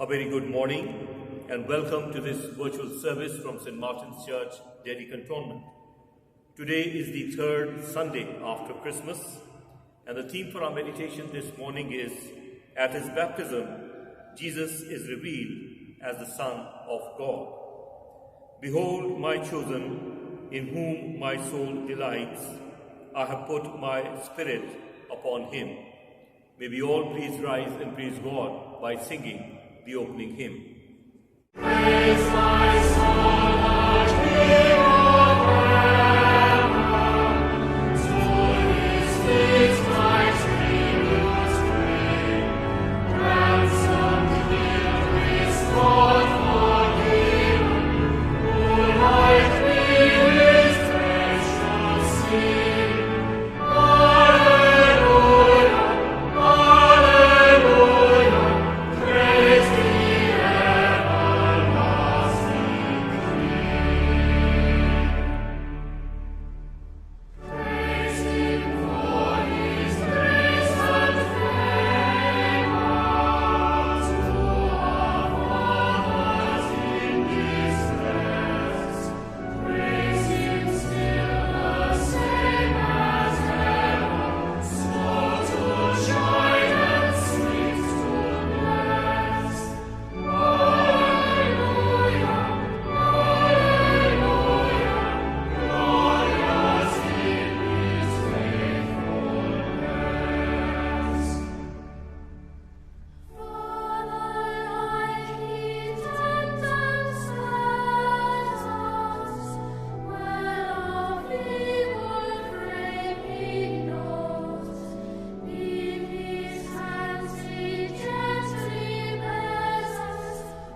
A very good morning and welcome to this virtual service from St. Martin's Church, Delhi Cantonment. Today is the third Sunday after Christmas, and the theme for our meditation this morning is, at his baptism, Jesus is revealed as the Son of God. Behold my chosen, in whom my soul delights. I have put my spirit upon him. May we all please rise and praise God by singing the opening hymn. Praise my soul, the King of heaven. To his feet my tributes bring. Ransomed, healed, restored, forgiven. Who like me his praise shall sing. Alleluia, alleluia. Praise the everlasting King. Praise him for his grace and favors to our fathers in distress. Praise him still the same as ever, slow to shine and sweet to bless. Alleluia, alleluia, glorious in his faithfulness. Father, like he tends and stands us, when of evil frame he knows. In his hands he gently bears us,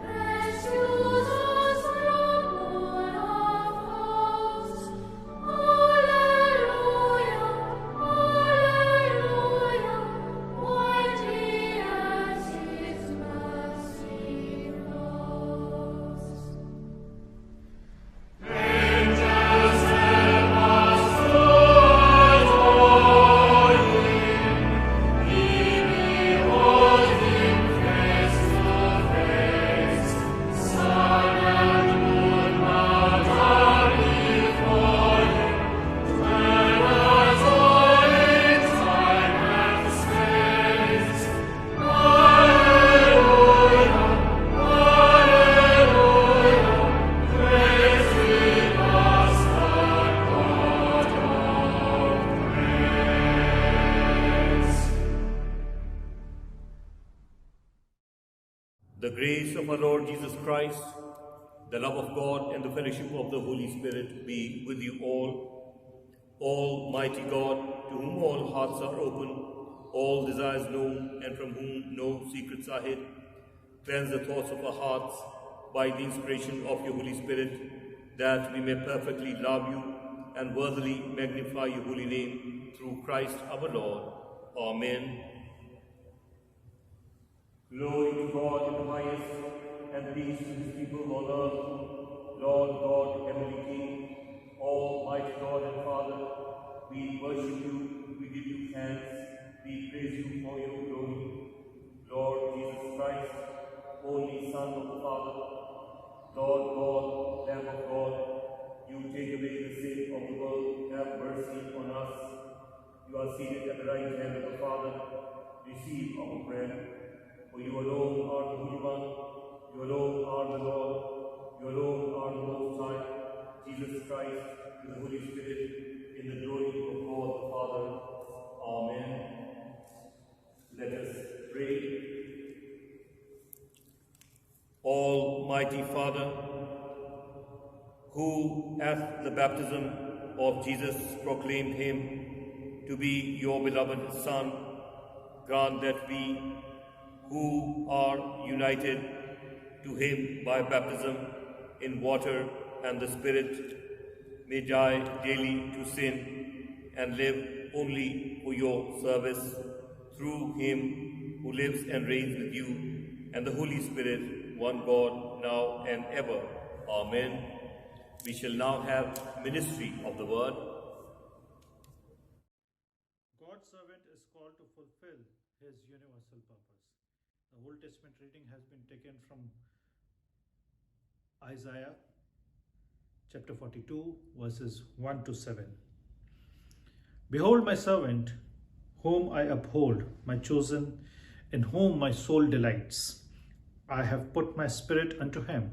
rescues us from all our foes. Alleluia, alleluia, mighty as his mercy flows. Angels help us to adore him. We behold him face to face. Sun and moon bow down before him. Dwellers all in time and space. Alleluia, alleluia. Praise the Master God of praise. The grace of our Lord Jesus Christ, the love of God, and the fellowship of the Holy Spirit be with you all. Almighty God, to whom all hearts are open, all desires known, and from whom no secrets are hid, cleanse the thoughts of our hearts by the inspiration of your Holy Spirit, that we may perfectly love you and worthily magnify your holy name through Christ our Lord. Amen. Glory to God in the highest, and peace to his people on earth. Lord God, heavenly King, almighty God and Father, we worship you, we give you thanks, we praise you for your glory. Lord Jesus Christ, only Son of the Father, Lord God, Lamb of God, you take away the sin of the world, have mercy on us. You are seated at the right hand of the Father, receive our prayer. For you alone are the Holy One, you alone are the Lord, you alone are the Most High, Jesus Christ, with the Holy Spirit, in the glory of God the Father. Amen. Let us pray. Almighty Father, who at the baptism of Jesus proclaimed him to be your beloved Son, grant that we who are united to him by baptism in water and the Spirit may die daily to sin and live only for your service through him who lives and reigns with you and the Holy Spirit, one God, now and ever. Amen. We shall now have ministry of the word. God's servant is called to fulfill his universal purpose. The Old Testament reading has been taken from Isaiah chapter 42, verses 1 to 7. Behold my servant, whom I uphold, my chosen, in whom my soul delights. I have put my spirit unto him.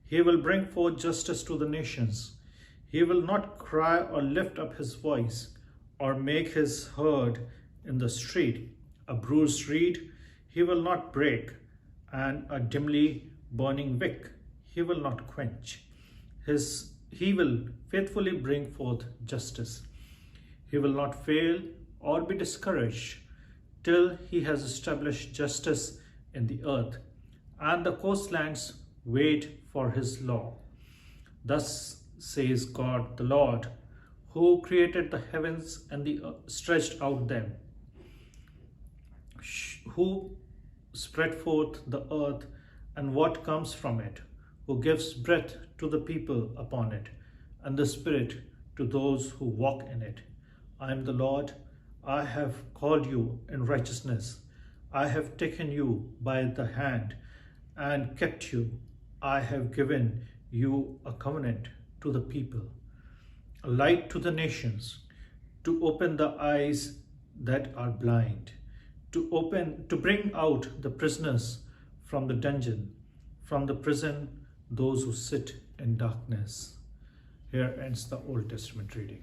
He will bring forth justice to the nations. He will not cry or lift up his voice, or make his heard in the street. A bruised reed he will not break, and a dimly burning wick he will not quench. He will faithfully bring forth justice. He will not fail or be discouraged till he has established justice in the earth, and the coastlands wait for his law. Thus says God the Lord, who created the heavens and stretched out them, who spread forth the earth and what comes from it, who gives breath to the people upon it, and the spirit to those who walk in it. I am the Lord, I have called you in righteousness. I have taken you by the hand and kept you. I have given you a covenant to the people, a light to the nations, to open the eyes that are blind, to bring out the prisoners from the dungeon, from the prison those who sit in darkness. Here ends the Old Testament reading.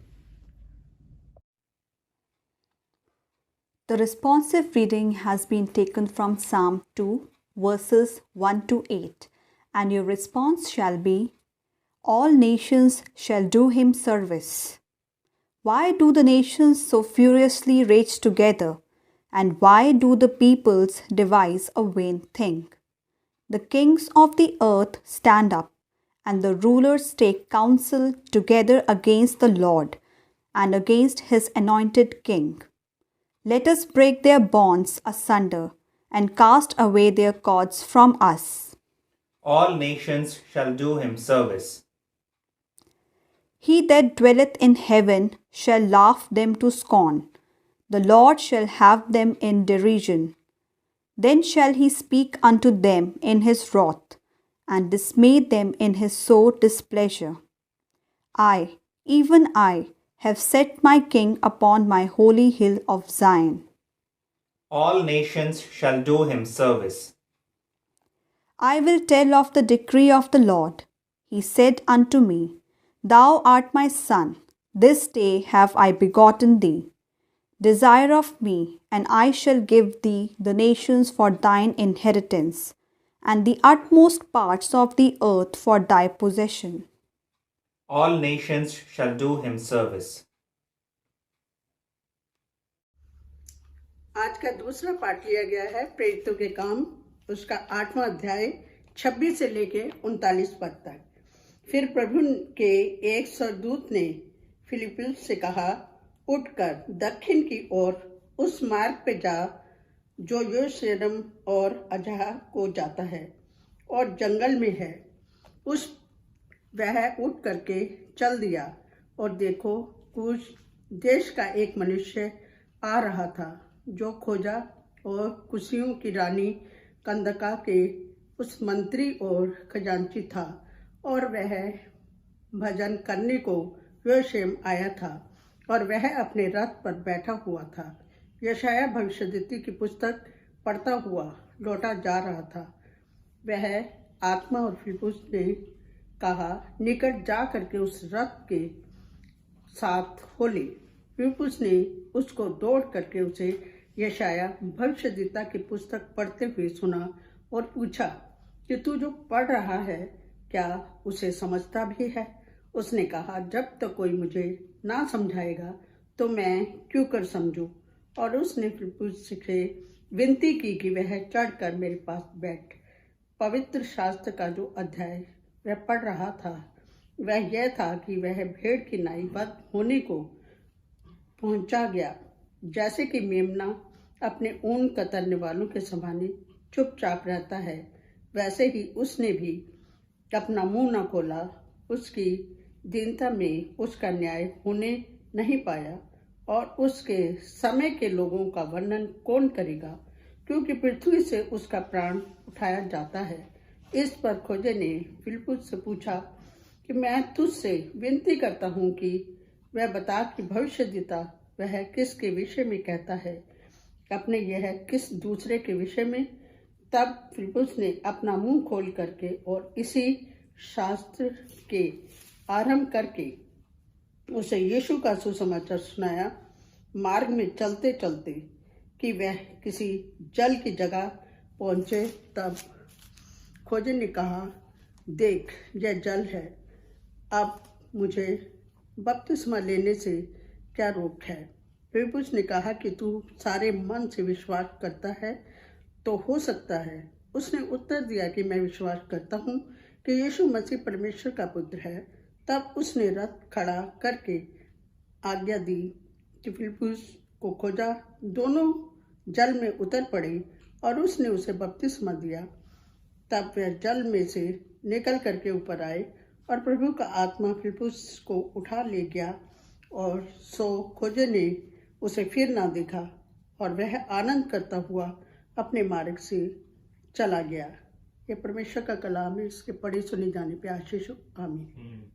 The responsive reading has been taken from Psalm 2, verses 1 to 8, and your response shall be, all nations shall do him service. Why do the nations so furiously rage together, and why do the peoples devise a vain thing? The kings of the earth stand up, and the rulers take counsel together against the Lord and against his anointed king. Let us break their bonds asunder and cast away their cords from us. All nations shall do him service. He that dwelleth in heaven shall laugh them to scorn. The Lord shall have them in derision. Then shall he speak unto them in his wrath, and dismay them in his sore displeasure. I, even I, have set my king upon my holy hill of Zion. All nations shall do him service. I will tell of the decree of the Lord. He said unto me, Thou art my son, this day have I begotten thee. Desire of me, and I shall give thee the nations for thine inheritance, and the utmost parts of the earth for thy possession. All nations shall do him service. आज का दूसरा पाठ लिया गया है प्रेरितों के काम, उसका 8वां अध्याय 26 से लेके 39 पद तक। फिर प्रभु के एक स्वर्गदूत ने फिलिप्पुस से कहा, उठकर दक्षिण की ओर उस मार्ग पे जा जो यरूशलेम और अजहा को जाता है और जंगल में है। वह उठ करके चल दिया, और देखो कुछ देश का एक मनुष्य आ रहा था जो खोजा और कुशियों की रानी कंदका के उस मंत्री और खजांची था, और वह भजन करने को यरूशलेम आया था, और वह अपने रथ पर बैठा हुआ था। यशायाह भविष्यद्वक्ता की पुस्तक पढ़ता हुआ लौटा जा रहा था। वह आत्मा और फिलिप्पुस ने कहा, निकट जा करके उस रथ के साथ हो ले। फिलिप्पुस ने उसको दौड़ करके उसे यशायाह भविष्यद्वक्ता की पुस्तक पढ़ते हुए सुना और पूछा कि तू जो पढ़ रहा है क्या उसे समझता भी है? उसने कहा, जब तक कोई मुझे ना समझाएगा तो मैं क्यों कर समझूं? और उसने फिलिप्पुस से विनती की कि वह चढ़कर मेरे पास बैठ। पवित्र शास्त्र का जो अध्याय वह पढ़ रहा था वह यह था कि वह भेड़ की नाई बद होने को पहुंचा गया। जैसे कि मेमना अपने ऊन कतरने वालों के समान चुपचाप रहता है, वैसे ही उसने भी अपना मुंह न खोला। उसकी दीनता में उसका न्याय होने नहीं पाया, और उसके समय के लोगों का वर्णन कौन करेगा? क्योंकि पृथ्वी से उसका प्राण उठाया जाता है। इस पर खोजे ने फिलिप्पुस से पूछा कि मैं तुझसे विनती करता हूँ कि वह बता कि भविष्यद्वक्ता वह किसके विषय में कहता है, अपने यह किस दूसरे के विषय में। तब फिलिप्पुस ने अपना मुंह खोल करके और इसी शास्त्र के आरंभ करके उसे यीशु का सुसमाचार सुनाया। मार्ग में चलते चलते कि वह किसी जल की जगह पहुंचे, तब खोजे ने कहा, देख यह जल है, अब मुझे बपतिस्मा लेने से क्या रोक है। फिलिप्पुस ने कहा कि तू सारे मन से विश्वास करता है तो हो सकता है। उसने उत्तर दिया कि मैं विश्वास करता हूँ कि यीशु मसीह परमेश्वर का पुत्र है। तब उसने रथ खड़ा करके आज्ञा दी कि फिलिप्पुस को खोजा दोनों जल में उतर पड़े और उसने उसे बपतिस्मा दिया। तब वह जल में से निकल करके ऊपर आए और प्रभु का आत्मा फिलिप्पुस को उठा ले गया और सो खोजे ने उसे फिर ना देखा और वह आनंद करता हुआ अपने मार्ग से चला गया। ये परमेश्वर का कलाम है, इसके पढ़े सुने जाने पे आशीष हो। आमीन।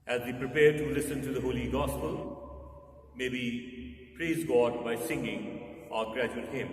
As we prepare to listen to the Holy Gospel, may we praise God by singing our gradual hymn.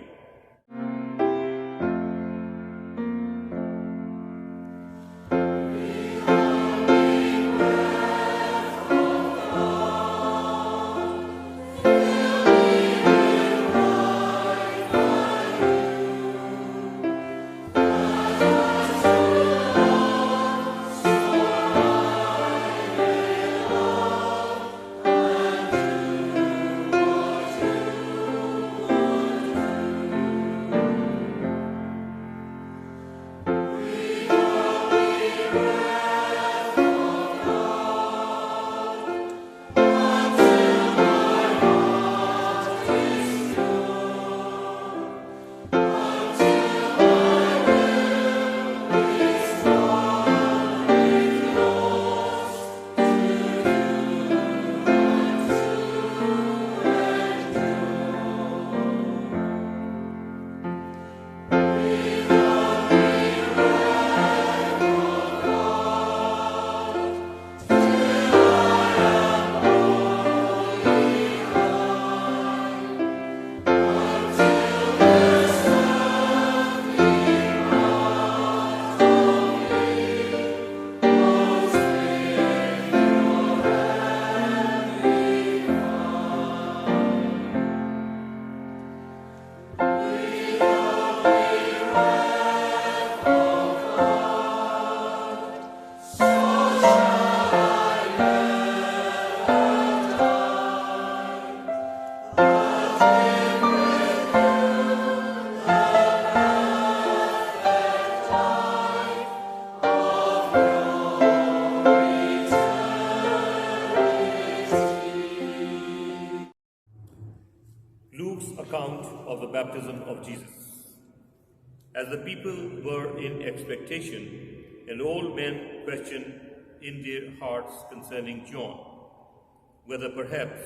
Luke's account of the baptism of Jesus. As the people were in expectation, and all men questioned in their hearts concerning John, whether perhaps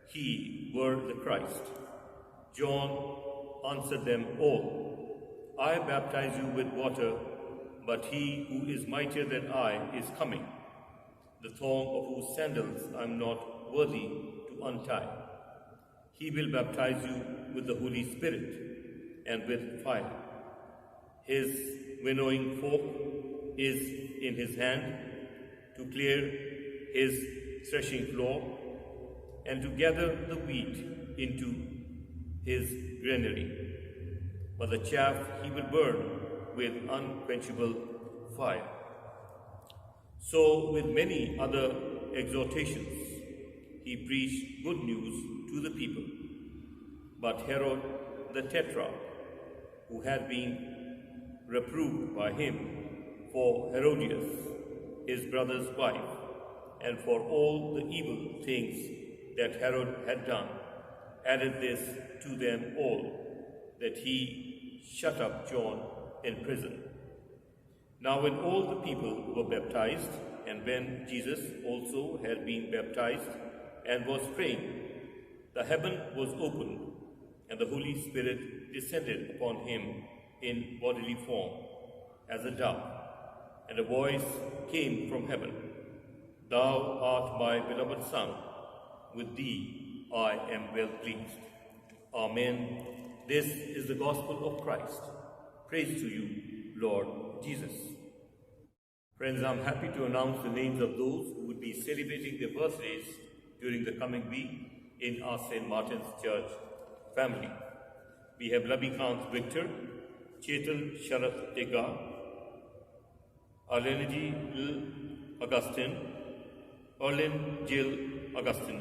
he were the Christ. John answered them all, I baptize you with water, but he who is mightier than I is coming, the thong of whose sandals I am not worthy to untie. He will baptize you with the Holy Spirit and with fire. His winnowing fork is in his hand to clear his threshing floor and to gather the wheat into his granary. But the chaff he will burn with unquenchable fire. So with many other exhortations, he preached good news to the people. But Herod the Tetrarch, who had been reproved by him for Herodias, his brother's wife, and for all the evil things that Herod had done, added this to them all, that he shut up John in prison. Now when all the people were baptized, and when Jesus also had been baptized and was praying, the heaven was opened, and the Holy Spirit descended upon him in bodily form as a dove, and a voice came from heaven, "Thou art my beloved Son, with thee I am well pleased." Amen. This is the gospel of Christ. Praise to you, Lord Jesus. Friends, I'm happy to announce the names of those who would be celebrating their birthdays during the coming week in our St. Martin's Church family. We have Labikant Victor, Chetan Sharat Tega, Alenji Augustine, Erlin Jill Augustine,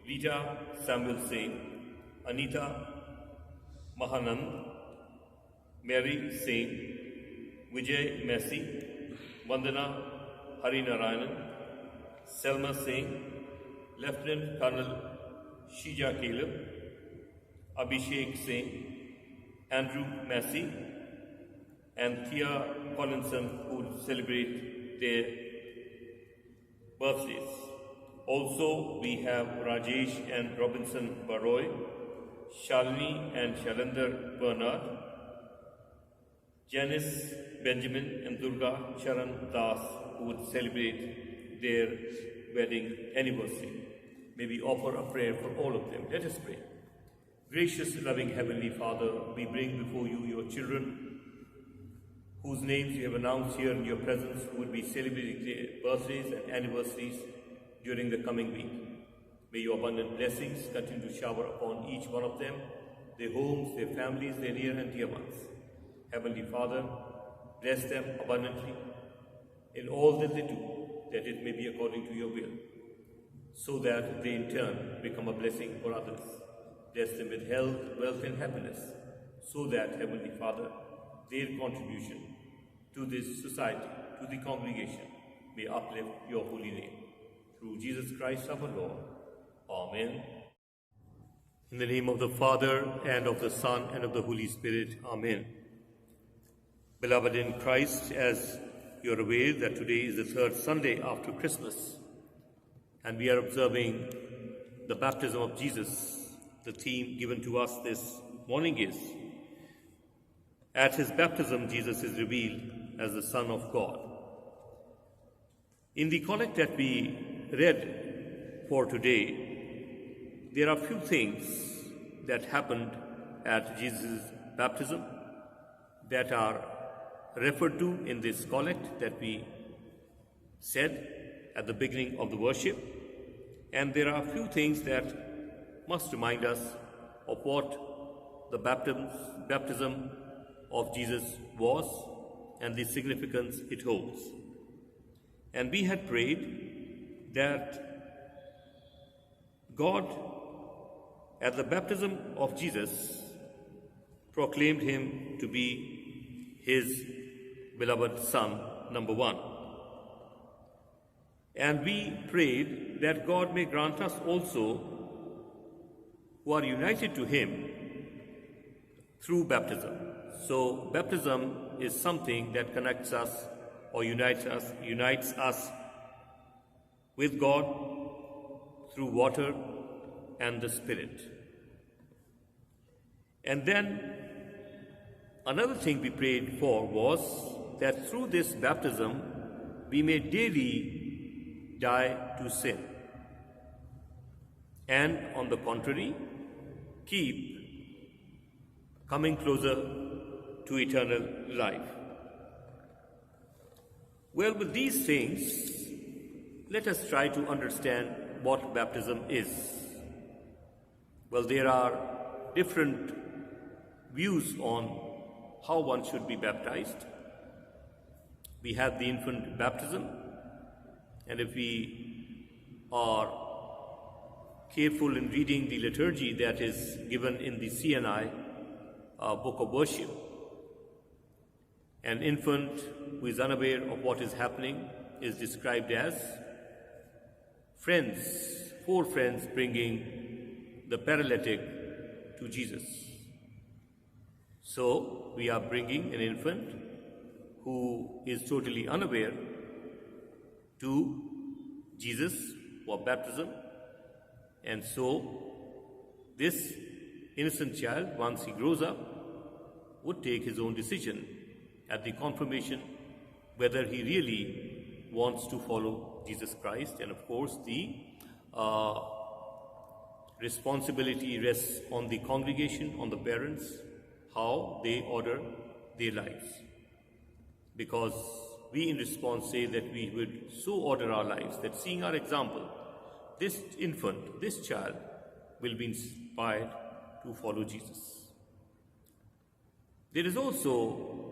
Rita Samuel Singh, Anita Mahanand, Mary Singh, Vijay Messi, Vandana Harinarayanan, Selma Singh, Lieutenant Colonel Shija Caleb, Abhishek Singh, Andrew Massey, and Thea Collinson, who celebrate their birthdays. Also, we have Rajesh and Robinson Baroy, Shalini and Shalinder Bernard, Janice Benjamin and Durga Charan Das, who would celebrate their wedding anniversary. May we offer a prayer for all of them. Let us pray. Gracious, loving Heavenly Father, we bring before you your children whose names you have announced here in your presence, who would be celebrating their birthdays and anniversaries during the coming week. May your abundant blessings continue to shower upon each one of them, their homes, their families, their near and dear ones. Heavenly Father, bless them abundantly in all that they do, that it may be according to your will, so that they in turn become a blessing for others. Bless them with health, wealth, and happiness, so that, Heavenly Father, their contribution to this society, to the congregation, may uplift your holy name. Through Jesus Christ our Lord. Amen. In the name of the Father, and of the Son, and of the Holy Spirit. Amen. Beloved in Christ, as you are aware that today is the third Sunday after Christmas, and we are observing the baptism of Jesus. The theme given to us this morning is, at his baptism, Jesus is revealed as the Son of God. In the collect that we read for today, there are few things that happened at Jesus' baptism that are referred to in this collect that we said at the beginning of the worship. And there are a few things that must remind us of what the baptism of Jesus was and the significance it holds. And we had prayed that God, at the baptism of Jesus, proclaimed him to be his beloved Son, number one. And we prayed that God may grant us also, who are united to him through baptism. So baptism is something that connects us or unites us with God through water and the Spirit. And then another thing we prayed for was that through this baptism we may daily die to sin, and on the contrary, keep coming closer to eternal life. Well, with these things, let us try to understand what baptism is. Well, there are different views on how one should be baptized. We have the infant baptism, and if we are careful in reading the liturgy that is given in the CNI book of worship, an infant who is unaware of what is happening is described as four friends bringing the paralytic to Jesus. So we are bringing an infant who is totally unaware to Jesus for baptism, and so this innocent child, once he grows up, would take his own decision at the confirmation whether he really wants to follow Jesus Christ. And of course, the responsibility rests on the congregation, on the parents, how they order their lives. Because we in response say that we would so order our lives that, seeing our example, this infant, this child will be inspired to follow Jesus. There is also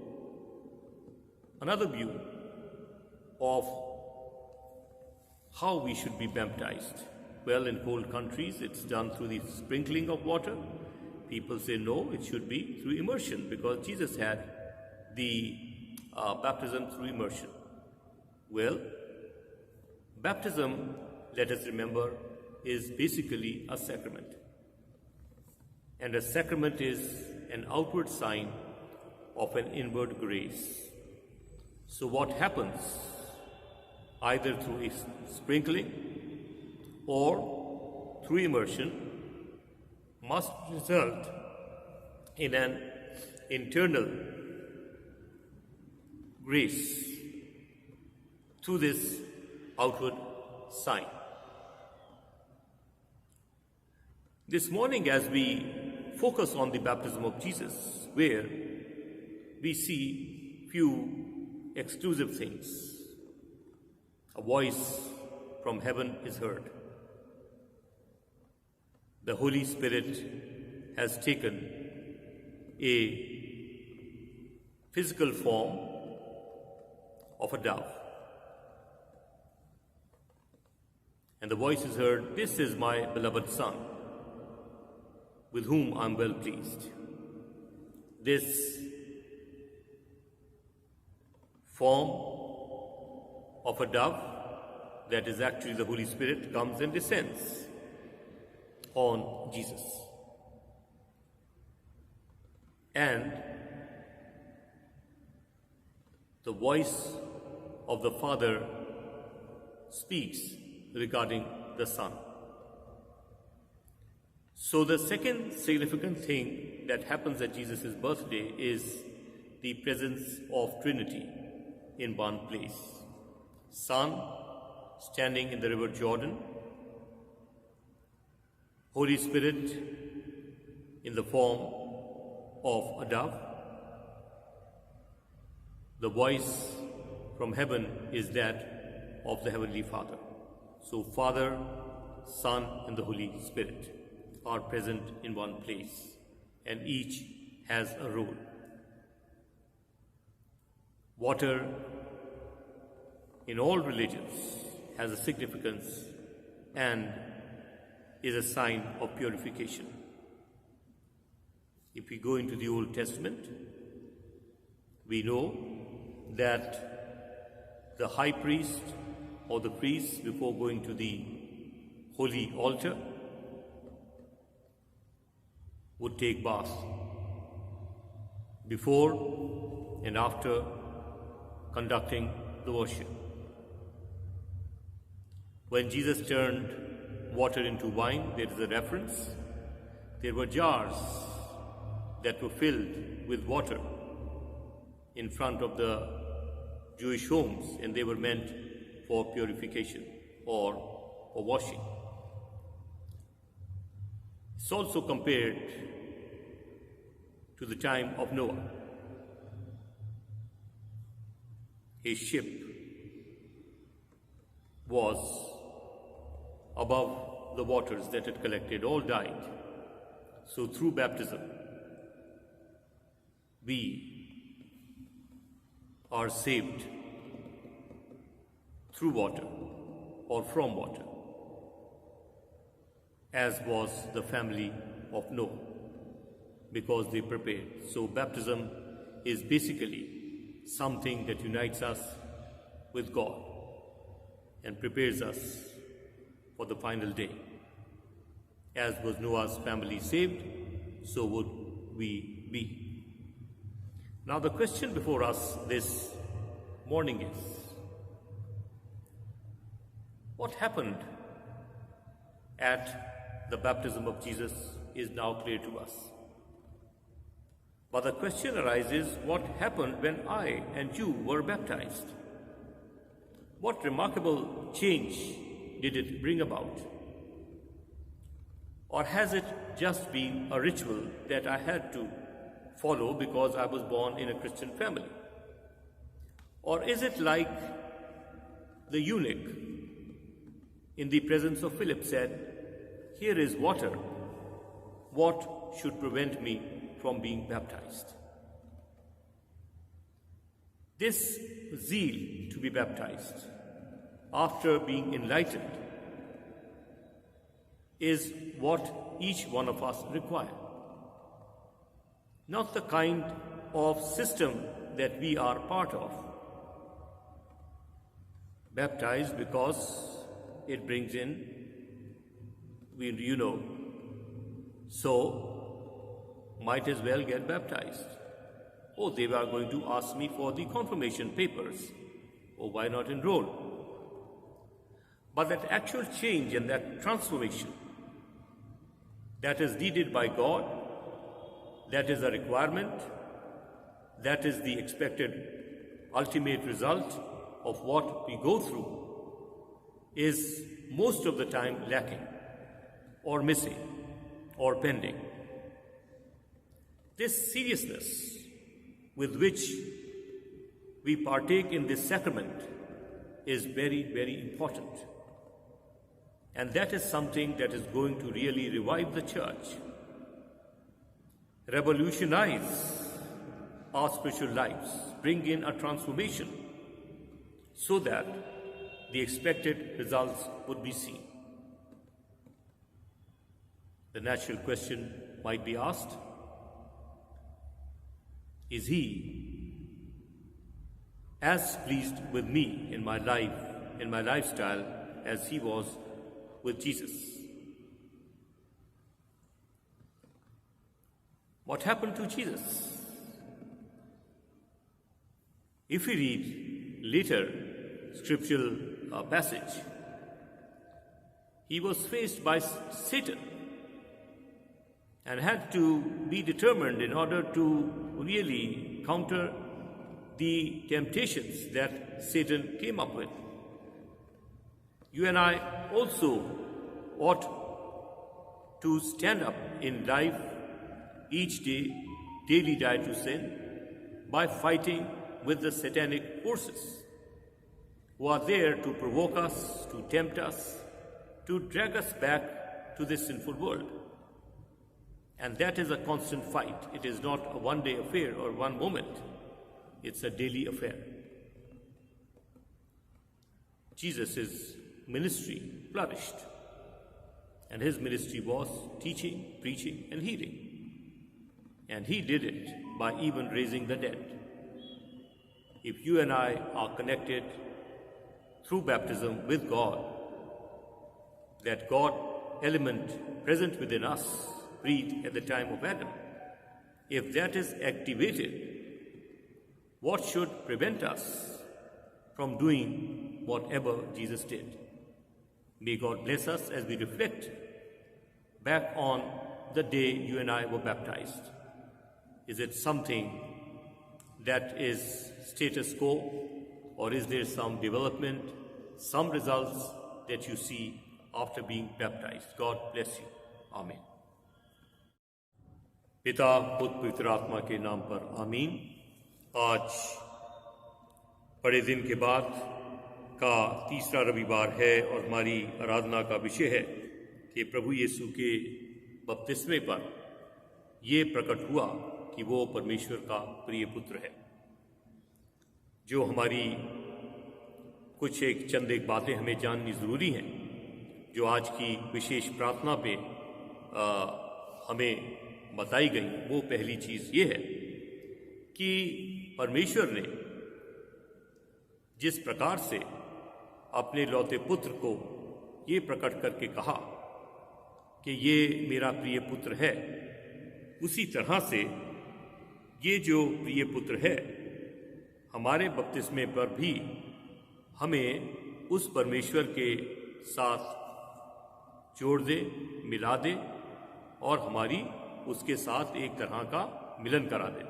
another view of how we should be baptized. Well, in cold countries, it's done through the sprinkling of water. People say no, it should be through immersion, because Jesus had the baptism through immersion. Well, baptism, let us remember, is basically a sacrament. And a sacrament is an outward sign of an inward grace. So what happens, either through a sprinkling or through immersion, must result in an internal grace through this outward sign. This morning, as we focus on the baptism of Jesus, where we see few exclusive things, a voice from heaven is heard. The Holy Spirit has taken a physical form of a dove. And the voice is heard, "This is my beloved Son, with whom I am well pleased." This form of a dove, that is actually the Holy Spirit, comes and descends on Jesus. And the voice of the Father speaks regarding the Son. So the second significant thing that happens at Jesus' birthday is the presence of Trinity in one place. Son standing in the river Jordan, Holy Spirit in the form of a dove. The voice from heaven is that of the Heavenly Father. So Father, Son, and the Holy Spirit are present in one place, and each has a role. Water in all religions has a significance and is a sign of purification. If we go into the Old Testament, we know that the high priest or the priest, before going to the holy altar, would take bath before and after conducting the worship. When Jesus turned water into wine, there is a reference. There were jars that were filled with water in front of the Jewish homes, and they were meant for purification or for washing. It's also compared to the time of Noah. His ship was above the waters that had collected, all died. So through baptism, we are saved through water or from water, as was the family of Noah, because they prepared. So baptism is basically something that unites us with God and prepares us for the final day. As was Noah's family saved, so would we be. Now the question before us this morning is, what happened at the baptism of Jesus is now clear to us. But the question arises, what happened when I and you were baptized? What remarkable change did it bring about? Or has it just been a ritual that I had to follow because I was born in a Christian family? Or is it like the eunuch in the presence of Philip said, "Here is water. What should prevent me from being baptized?" This zeal to be baptized after being enlightened is what each one of us require. Not the kind of system that we are part of. Baptized because it brings in, so might as well get baptized. Oh, they were going to ask me for the confirmation papers. Oh, why not enroll? But that actual change and that transformation that is needed by God, that is a requirement, that is the expected ultimate result of what we go through, is most of the time lacking or missing or pending. This seriousness with which we partake in this sacrament is very, very important. And that is something that is going to really revive the church, revolutionize our spiritual lives, bring in a transformation so that the expected results would be seen. The natural question might be asked, is he as pleased with me in my life, in my lifestyle, as he was with Jesus? What happened to Jesus? If we read later scriptural passage, he was faced by Satan and had to be determined in order to really counter the temptations that Satan came up with. You and I also ought to stand up in life each day, daily die to sin, by fighting with the satanic forces who are there to provoke us, to tempt us, to drag us back to this sinful world. And that is a constant fight. It is not a one-day affair or one moment. It's a daily affair. Jesus' ministry flourished, and his ministry was teaching, preaching, and healing. And he did it by even raising the dead. If you and I are connected through baptism with God, that God element present within us, breathed at the time of Adam, if that is activated, what should prevent us from doing whatever Jesus did? May God bless us as we reflect back on the day you and I were baptized. Is it something that is status quo, or is there some development, some results that you see after being baptized? God bless you. Amen. पिता पुत्र पवित्र आत्मा के नाम पर आमीन। आज बड़े दिन के बाद का तीसरा रविवार है और हमारी आराधना का विषय है कि प्रभु यीशु के बपतिस्मे पर ये प्रकट हुआ कि वो परमेश्वर का प्रिय पुत्र है। जो हमारी कुछ चंद बातें हमें जाननी ज़रूरी हैं, जो आज की विशेष प्रार्थना पे हमें बताई गई। वो पहली चीज़ ये है कि परमेश्वर ने जिस प्रकार से अपने लौते पुत्र को ये प्रकट करके कहा कि ये मेरा प्रिय पुत्र है, उसी तरह से ये जो प्रिय पुत्र है हमारे बपतिस्मे पर भी हमें उस परमेश्वर के साथ जोड़ दे, मिला दे और हमारी उसके साथ एक तरह का मिलन करा दे।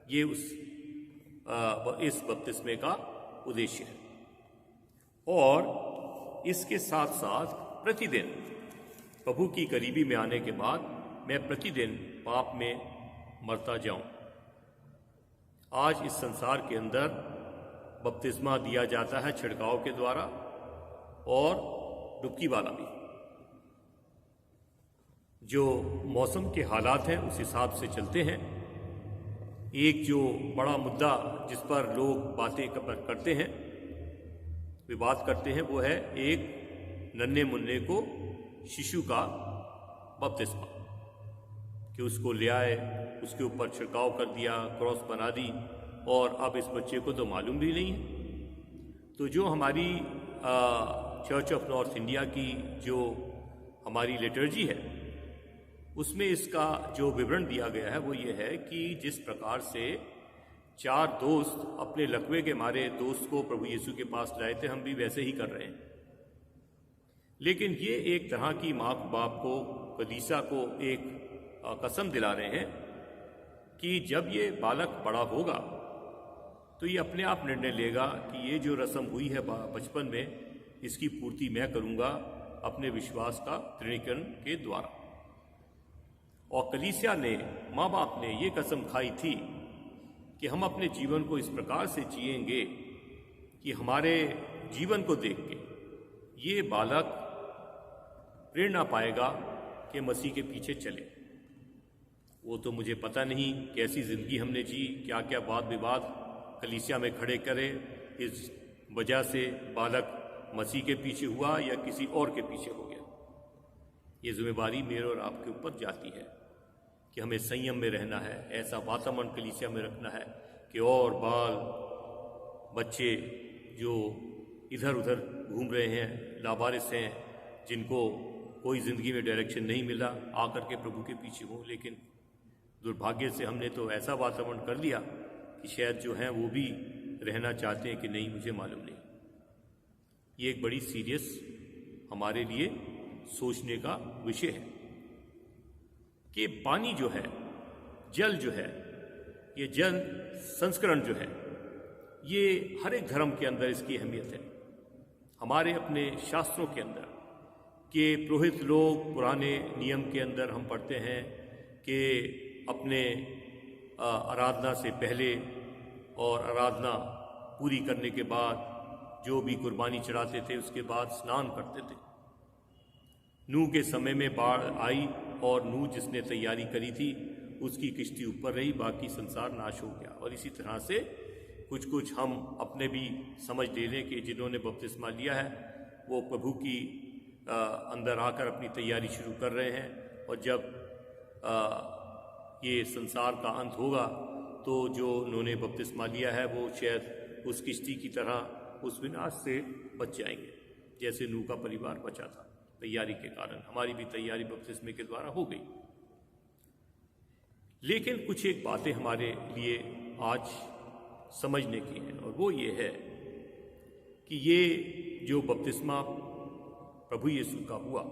ये इस बपतिस्मे का उद्देश्य है। और इसके साथ साथ प्रतिदिन प्रभु की करीबी में आने के बाद मैं प्रतिदिन पाप में मरता जाऊं। आज इस संसार के अंदर बपतिस्मा दिया जाता है छिड़काव के द्वारा और डुबकी वाला भी। जो मौसम के हालात हैं उस हिसाब से चलते हैं। एक जो बड़ा मुद्दा जिस पर लोग बातें करते हैं, विवाद करते हैं, वो है एक नन्हे मुन्ने को शिशु का बपतिस्मा, कि उसको ले आए, उसके ऊपर छिड़काव कर दिया, क्रॉस बना दी, और अब इस बच्चे को तो मालूम भी नहीं है। तो जो हमारी चर्च ऑफ नॉर्थ इंडिया की जो हमारी लिटर्जी है, उसमें इसका जो विवरण दिया गया है वो ये है कि जिस प्रकार से 4 दोस्त अपने लकवे के मारे दोस्त को प्रभु यीशु के पास लाए थे, हम भी वैसे ही कर रहे हैं। लेकिन ये एक तरह की माँ बाप को, कलीसिया को एक कसम दिला रहे हैं कि जब ये बालक बड़ा होगा तो ये अपने आप निर्णय लेगा कि ये जो रस्म हुई है बचपन में, इसकी पूर्ति मैं करूंगा अपने विश्वास का तृणीकरण के द्वारा। और कलीसिया ने, माँ बाप ने ये कसम खाई थी कि हम अपने जीवन को इस प्रकार से जिएंगे कि हमारे जीवन को देख के ये बालक प्रेरणा पाएगा कि मसीह के पीछे चले। वो तो मुझे पता नहीं कैसी जिंदगी हमने जी, क्या क्या वाद विवाद कलीसिया में खड़े करे, इस वजह से बालक मसीह के पीछे हुआ या किसी और के पीछे हो गया। ये जिम्मेवारी मेरे और आपके ऊपर जाती है कि हमें संयम में रहना है, ऐसा वातावरण कलीसिया में रखना है कि और बाल बच्चे जो इधर उधर घूम रहे हैं, लावारिस हैं, जिनको कोई ज़िंदगी में डायरेक्शन नहीं मिला, आकर के प्रभु के पीछे हों। लेकिन दुर्भाग्य से हमने तो ऐसा वातावरण कर दिया कि शायद जो हैं वो भी रहना चाहते हैं कि नहीं, मुझे मालूम नहीं। ये एक बड़ी सीरियस हमारे लिए सोचने का विषय है कि पानी जो है, जल जो है, ये जल संस्करण जो है, ये हर एक धर्म के अंदर इसकी अहमियत है। हमारे अपने शास्त्रों के अंदर कि पुरोहित लोग पुराने नियम के अंदर हम पढ़ते हैं कि अपने आराधना से पहले और आराधना पूरी करने के बाद जो भी कुर्बानी चढ़ाते थे उसके बाद स्नान करते थे। नूह के समय में बाढ़ आई और नूह जिसने तैयारी करी थी उसकी किश्ती ऊपर रही, बाकी संसार नाश हो गया। और इसी तरह से कुछ कुछ हम अपने भी समझ ले लें कि जिन्होंने बपतिस्मा लिया है वो प्रभु की अंदर आकर अपनी तैयारी शुरू कर रहे हैं, और जब ये संसार का अंत होगा तो जो उन्होंने बपतिस्मा लिया है वो शायद उस किश्ती की तरह उस विनाश से बच जाएंगे, जैसे नूह का परिवार बचा था तैयारी के कारण। हमारी भी तैयारी बपतिस्मे के द्वारा हो गई। लेकिन कुछ एक बातें हमारे लिए आज समझने की हैं, और वो ये है कि ये जो बपतिस्मा प्रभु यीशु का हुआ,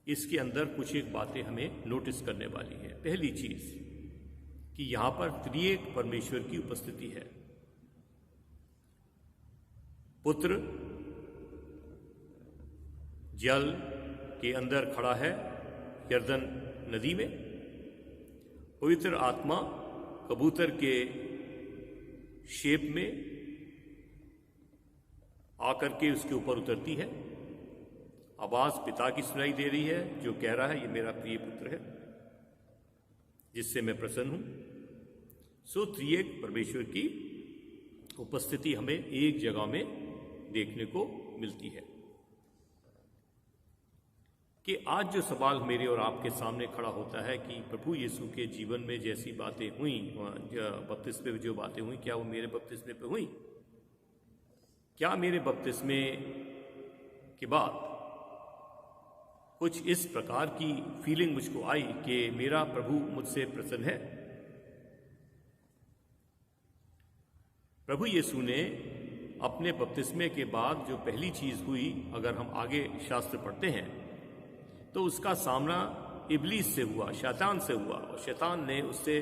इसके अंदर कुछ एक बातें हमें नोटिस करने वाली हैं। पहली चीज कि यहां पर त्रिएक परमेश्वर की उपस्थिति है। पुत्र जल के अंदर खड़ा है यरदन नदी में, पवित्र आत्मा कबूतर के शेप में आकर के उसके ऊपर उतरती है। आवाज पिता की सुनाई दे रही है जो कह रहा है ये मेरा प्रिय पुत्र है जिससे मैं प्रसन्न हूं। सो त्रिएक परमेश्वर की उपस्थिति हमें एक जगह में देखने को मिलती है। कि आज जो सवाल मेरे और आपके सामने खड़ा होता है कि प्रभु यीशु के जीवन में जैसी बातें हुई, बपतिस्मे में जो बातें हुई, क्या वो मेरे बपतिस्मे पे हुई? क्या मेरे बपतिस्मे के बाद कुछ इस प्रकार की फीलिंग मुझको आई कि मेरा प्रभु मुझसे प्रसन्न है? प्रभु यीशु ने अपने बपतिस्मे के बाद जो पहली चीज हुई, अगर हम आगे शास्त्र पढ़ते हैं तो उसका सामना इब्लीस से हुआ, शैतान से हुआ, और शैतान ने उससे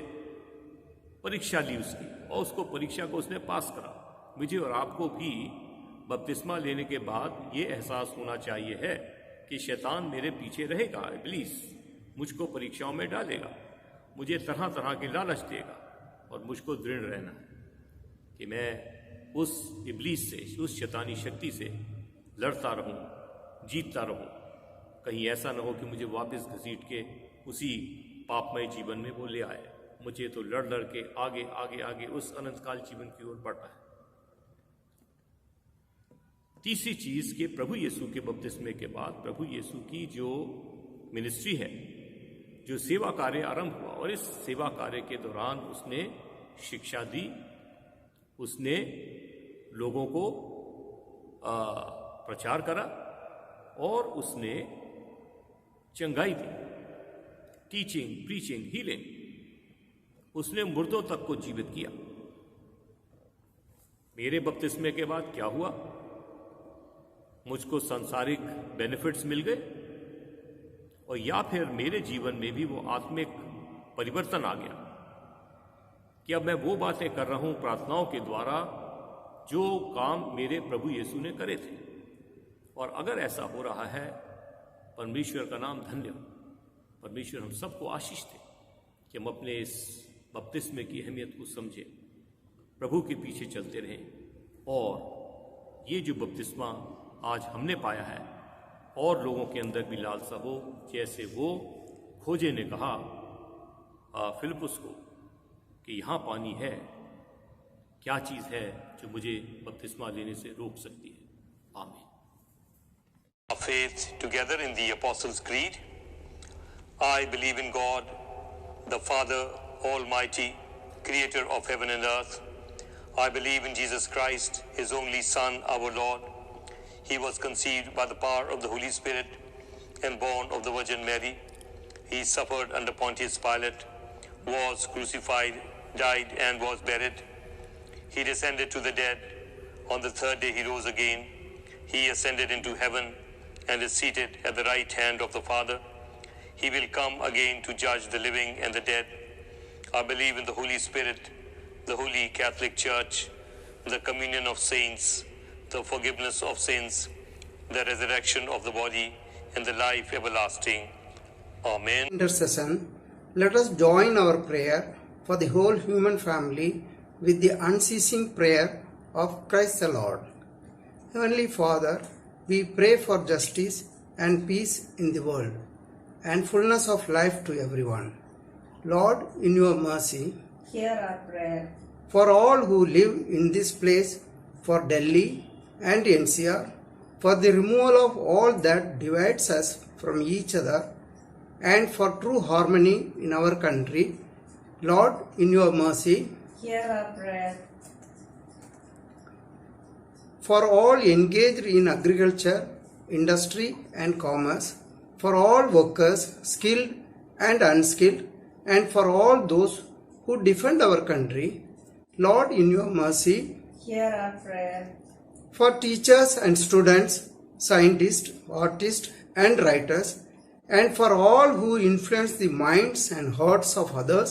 परीक्षा ली उसकी, और उसको परीक्षा को उसने पास करा। मुझे और आपको भी बपतिस्मा लेने के बाद ये एहसास होना चाहिए है कि शैतान मेरे पीछे रहेगा, इब्लीस मुझको परीक्षाओं में डालेगा, मुझे तरह तरह के लालच देगा, और मुझको दृढ़ रहना है कि मैं उस इब्लीस से, उस शैतानी शक्ति से लड़ता रहूं, जीतता रहूं। कहीं ऐसा न हो कि मुझे वापस घसीट के उसी पापमय जीवन में वो ले आए। मुझे तो लड़ लड़ के आगे आगे आगे उस अनंतकाल जीवन की ओर बढ़ना है। तीसरी चीज कि प्रभु यीशु के बपतिस्मे के बाद प्रभु यीशु की जो मिनिस्ट्री है, जो सेवा कार्य आरंभ हुआ, और इस सेवा कार्य के दौरान उसने शिक्षा दी, उसने लोगों को प्रचार करा, और उसने चंगाई दी, टीचिंग, प्रीचिंग, हीलिंग। उसने मुर्दों तक को जीवित किया। मेरे बपतिस्मे के बाद क्या हुआ? मुझको सांसारिक बेनिफिट्स मिल गए, और या फिर मेरे जीवन में भी वो आत्मिक परिवर्तन आ गया कि अब मैं वो बातें कर रहा हूं प्रार्थनाओं के द्वारा जो काम मेरे प्रभु यीशु ने करे थे। और अगर ऐसा हो रहा है, परमेश्वर का नाम धन्य। परमेश्वर हम सबको आशीष दे कि हम अपने इस बपतिस्मे की अहमियत को समझें, प्रभु के पीछे चलते रहें, और ये जो बपतिस्मा आज हमने पाया है और लोगों के अंदर भी लालसा हो, जैसे वो खोजे ने कहा फिलिपुस को कि यहाँ पानी है, क्या चीज़ है जो मुझे बपतिस्मा लेने से रोक सकती है। आमीन। Our faith together in the Apostles' Creed. I believe in God, the Father Almighty, creator of heaven and earth. I believe in Jesus Christ, his only Son, our Lord. He was conceived by the power of the Holy Spirit and born of the Virgin Mary. He suffered under Pontius Pilate, was crucified, died, and was buried. He descended to the dead. On the third day he rose again. He ascended into heaven and is seated at the right hand of the Father. He will come again to judge the living and the dead. I believe in the Holy Spirit, the Holy Catholic Church, the communion of saints, the forgiveness of sins, the resurrection of the body, and the life everlasting. Amen. Intercession, let us join our prayer for the whole human family with the unceasing prayer of Christ the Lord. Heavenly Father, we pray for justice and peace in the world and fullness of life to everyone. Lord, in your mercy, hear our prayer. For all who live in this place, for Delhi and NCR, for the removal of all that divides us from each other, and for true harmony in our country. Lord, in your mercy, Hear our prayer. For all engaged in agriculture, industry and commerce, for all workers, skilled and unskilled, and for all those who defend our country. Lord, in your mercy, Hear our prayer. for teachers and students, scientists, artists and writers, and for all who influence the minds and hearts of others.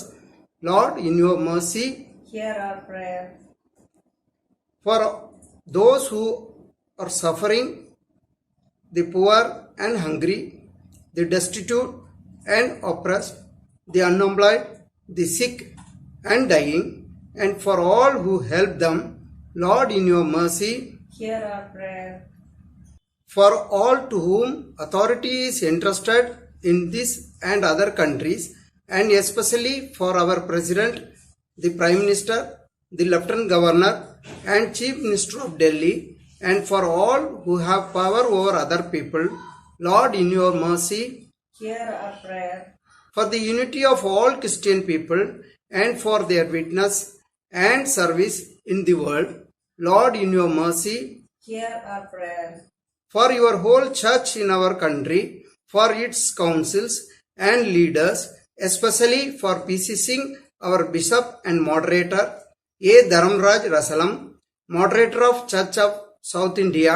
Lord, in your mercy, Hear our prayer. for those who are suffering, the poor and hungry, the destitute and oppressed, the unemployed, the sick and dying, and for all who help them. Lord, in your mercy, Hear our prayer. for all to whom authority is entrusted in this and other countries, and especially for our President, the Prime Minister, the Lieutenant Governor and Chief Minister of Delhi, and for all who have power over other people. Lord, in your mercy, Hear our prayer. for the unity of all Christian people and for their witness and service in the world. Lord, in your mercy, Hear our prayer. for your whole church in our country, for its councils and leaders, especially for PCC, our bishop and moderator, A. Dharamraj Rasalam, moderator of Church of South India,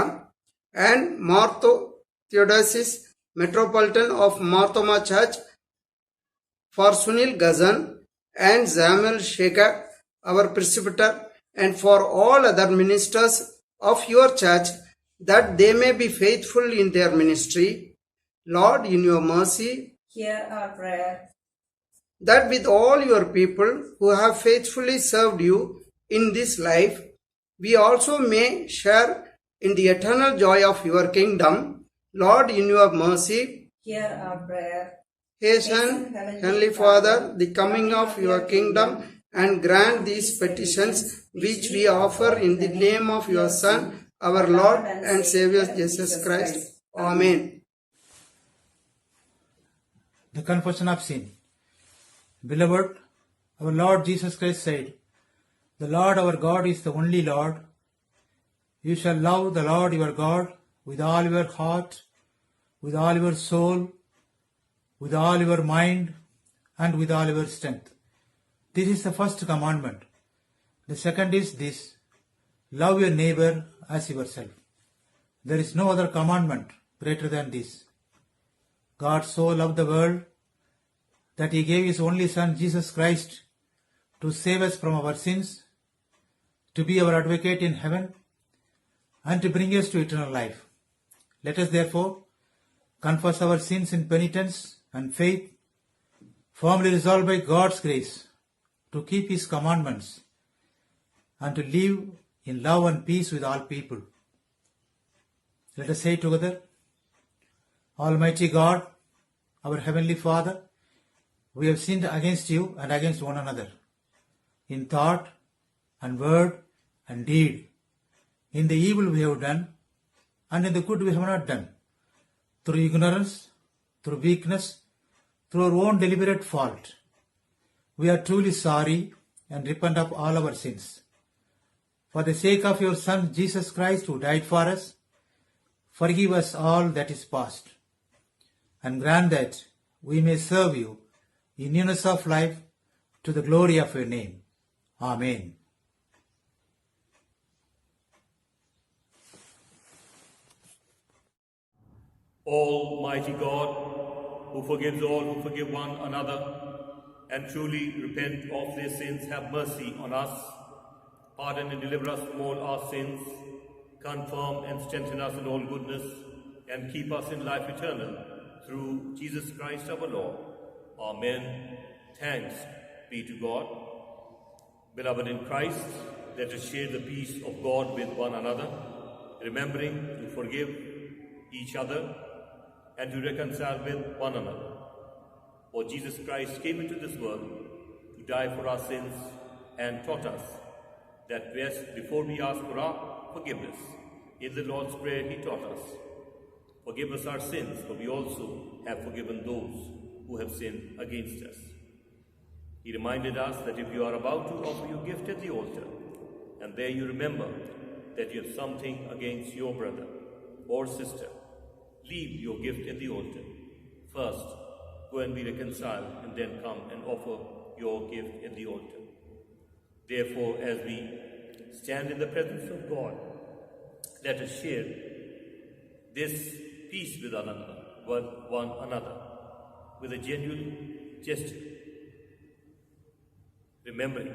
and Martho Theodosius, Metropolitan of Marthoma Church, for Sunil Gazan and Samuel Shekhar, our presbyter, and for all other ministers of your church, that they may be faithful in their ministry. Lord, in your mercy, hear our prayer. that with all your people who have faithfully served you in this life, we also may share in the eternal joy of your kingdom. Lord, in your mercy, Hear our prayer. hasten, Heavenly Father, the coming of your kingdom, and grant these petitions which we offer in the name of your Son, our Lord and Savior Jesus Christ. Amen. The confession of sin. Beloved, our Lord Jesus Christ said, "The Lord our God is the only Lord. You shall love the Lord your God with all your heart, with all your soul, with all your mind, and with all your strength." This is the first commandment. The second is this: love your neighbor as yourself. There is no other commandment greater than this. God so loved the world that he gave his only Son, Jesus Christ, to save us from our sins, to be our advocate in heaven, and to bring us to eternal life. Let us therefore confess our sins in penitence and faith, firmly resolved by God's grace to keep his commandments and to live in love and peace with all people. Let us say together: Almighty God, our Heavenly Father, we have sinned against you and against one another, in thought and word and deed, in the evil we have done and in the good we have not done, through ignorance, through weakness, through our own deliberate fault. We are truly sorry and repent of all our sins. For the sake of your Son, Jesus Christ, who died for us, forgive us all that is past, and grant that we may serve you in newness of life to the glory of your name. Amen. Almighty God, who forgives all who forgive one another, and truly repent of their sins, have mercy on us, pardon and deliver us from all our sins, confirm and strengthen us in all goodness, and keep us in life eternal, through Jesus Christ our Lord. Amen. Thanks be to God. Beloved in Christ, let us share the peace of God with one another, remembering to forgive each other and to reconcile with one another. For Jesus Christ came into this world to die for our sins and taught us that before we ask for our forgiveness, in the Lord's Prayer he taught us, "Forgive us our sins, for we also have forgiven those who have sinned against us." He reminded us that if you are about to offer your gift at the altar, and there you remember that you have something against your brother or sister, leave your gift at the altar. First, go and be reconciled, and then come and offer your gift at the altar. Therefore, as we stand in the presence of God, let us share this peace with one another, with a genuine gesture, remembering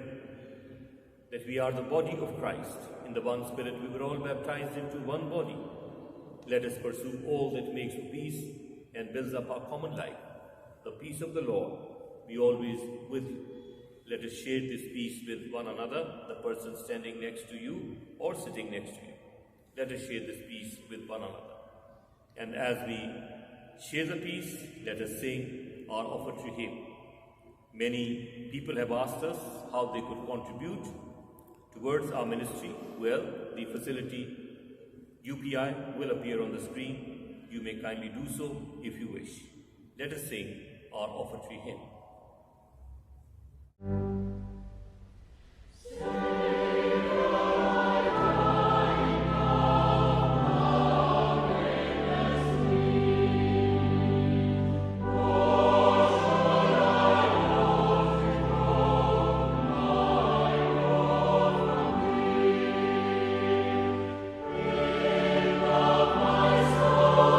that we are the body of Christ. In the one Spirit we were all baptized into one body. Let us pursue all that makes for peace and builds up our common life. The peace of the Lord be always with you. Let us share this peace with one another, the person standing next to you or sitting next to you. Let us share this peace with one another. And as we share the peace, let us sing our offer to him. Many people have asked us how they could contribute towards our ministry. Well, the facility UPI will appear on the screen. You may kindly do so if you wish. Let us sing our offer to him. My soul,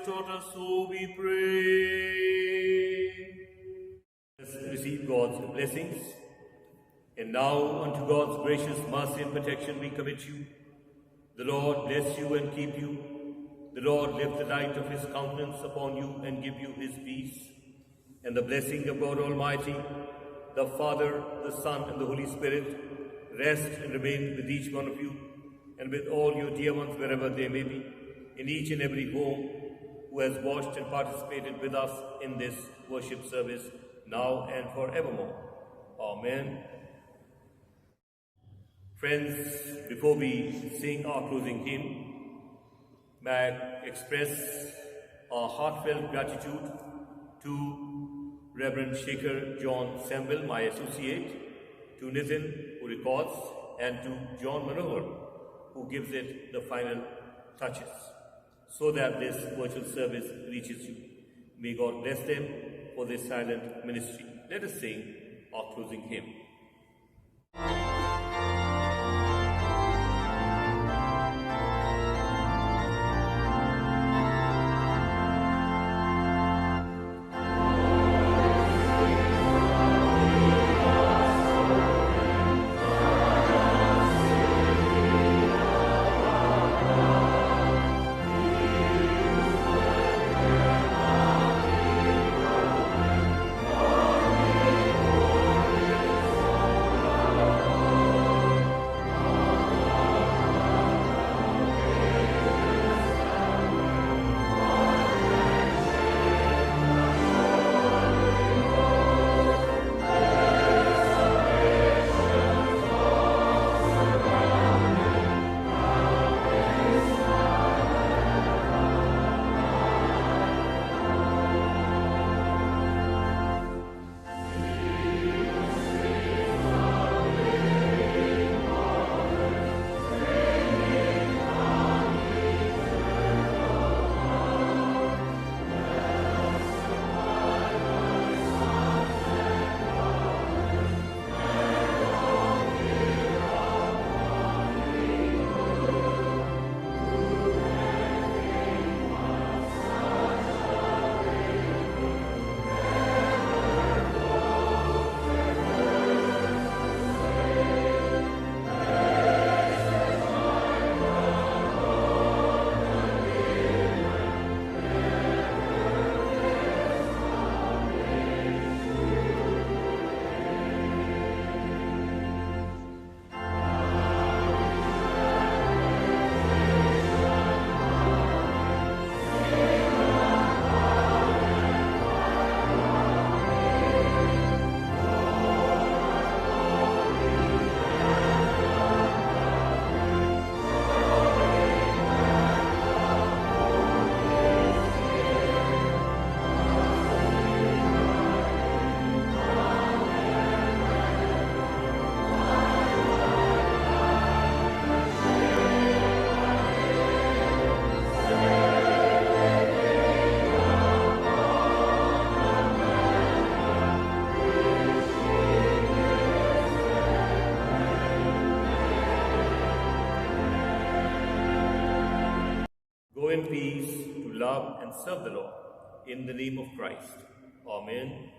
taught us, so we pray. Let's receive God's blessings. And now unto God's gracious mercy and protection we commit you. The Lord bless you and keep you. The Lord lift the light of his countenance upon you and give you his peace. And the blessing of God Almighty, the Father, the Son, and the Holy Spirit, rest and remain with each one of you and with all your dear ones wherever they may be, in each and every home who has watched and participated with us in this worship service, now and forevermore. Amen. Friends, before we sing our closing hymn, may I express our heartfelt gratitude to Reverend Shekhar John Semble, my associate, to Nitin, who records, and to John Manohar, who gives it the final touches, so that this virtual service reaches you. May God bless them for this silent ministry. Let us sing our closing hymn. In peace to love and serve the Lord. In the name of Christ. Amen.